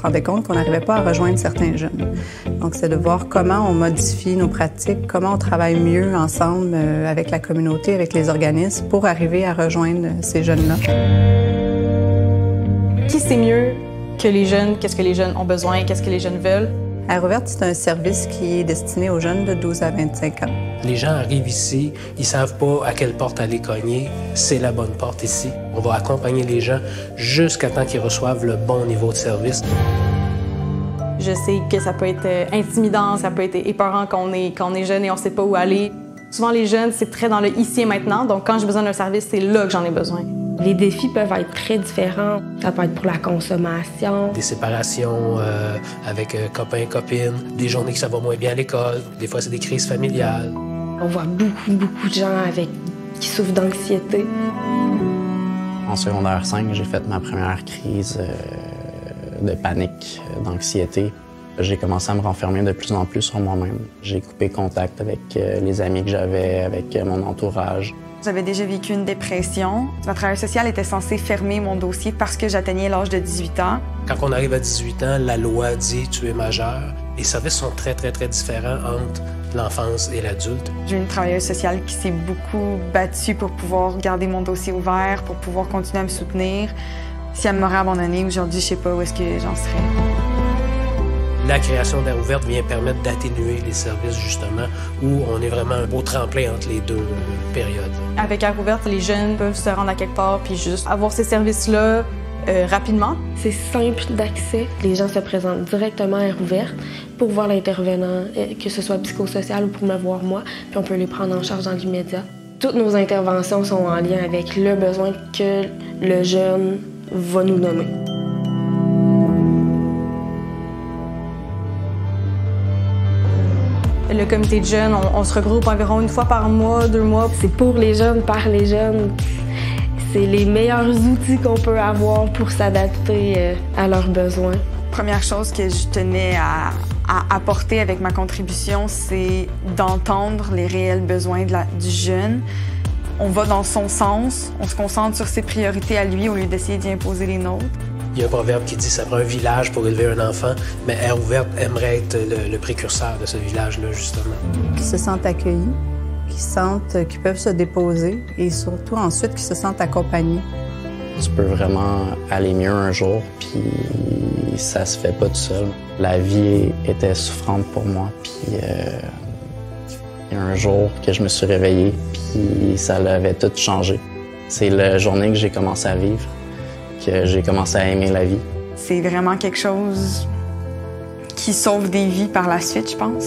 rendait compte qu'on n'arrivait pas à rejoindre certains jeunes. Donc, c'est de voir comment on modifie nos pratiques, comment on travaille mieux ensemble avec la communauté, avec les organismes, pour arriver à rejoindre ces jeunes-là. Qui sait mieux que les jeunes, qu'est-ce que les jeunes ont besoin, qu'est-ce que les jeunes veulent? Air ouverte, c'est un service qui est destiné aux jeunes de 12 à 25 ans. Les gens arrivent ici, ils savent pas à quelle porte aller cogner. C'est la bonne porte ici. On va accompagner les gens jusqu'à temps qu'ils reçoivent le bon niveau de service. Je sais que ça peut être intimidant, ça peut être épeurant quand on est jeune et on sait pas où aller. Souvent, les jeunes, c'est très dans le ici et maintenant. Donc, quand j'ai besoin d'un service, c'est là que j'en ai besoin. Les défis peuvent être très différents. Ça peut être pour la consommation. Des séparations avec copains, copines, des journées que ça va moins bien à l'école. Des fois, c'est des crises familiales. On voit beaucoup de gens qui souffrent d'anxiété. En secondaire 5, j'ai fait ma première crise de panique, d'anxiété. J'ai commencé à me renfermer de plus en plus sur moi-même. J'ai coupé contact avec les amis que j'avais, avec mon entourage. J'avais déjà vécu une dépression. Ma travailleuse sociale était censée fermer mon dossier parce que j'atteignais l'âge de 18 ans. Quand on arrive à 18 ans, la loi dit « tu es majeur ». Les services sont très différents entre l'enfance et l'adulte. J'ai une travailleuse sociale qui s'est beaucoup battue pour pouvoir garder mon dossier ouvert, pour pouvoir continuer à me soutenir. Si elle m'aurait abandonnée aujourd'hui, je sais pas où est-ce que j'en serais. La création d'Air ouverte vient permettre d'atténuer les services, justement, où on est vraiment un beau tremplin entre les deux périodes. Avec Air ouverte, les jeunes peuvent se rendre à quelque part puis juste avoir ces services-là rapidement. C'est simple d'accès. Les gens se présentent directement à Air ouverte pour voir l'intervenant, que ce soit psychosocial ou pour me voir moi, puis on peut les prendre en charge dans l'immédiat. Toutes nos interventions sont en lien avec le besoin que le jeune va nous nommer. Le comité de jeunes, on se regroupe environ une fois par mois, 2 mois. C'est pour les jeunes, par les jeunes. C'est les meilleurs outils qu'on peut avoir pour s'adapter à leurs besoins. Première chose que je tenais à apporter avec ma contribution, c'est d'entendre les réels besoins du jeune. On va dans son sens, on se concentre sur ses priorités à lui au lieu d'essayer d'y imposer les nôtres. Il y a un proverbe qui dit « ça prend un village pour élever un enfant », mais Air ouverte aimerait être le précurseur de ce village-là, justement. Qu'ils se sentent accueillis, qu'ils peuvent se déposer et surtout ensuite qu'ils se sentent accompagnés. Tu peux vraiment aller mieux un jour, puis ça se fait pas tout seul. La vie était souffrante pour moi, puis il y a un jour que je me suis réveillé, puis ça avait tout changé. C'est la journée que j'ai commencé à vivre, que j'ai commencé à aimer la vie. C'est vraiment quelque chose qui sauve des vies par la suite, je pense.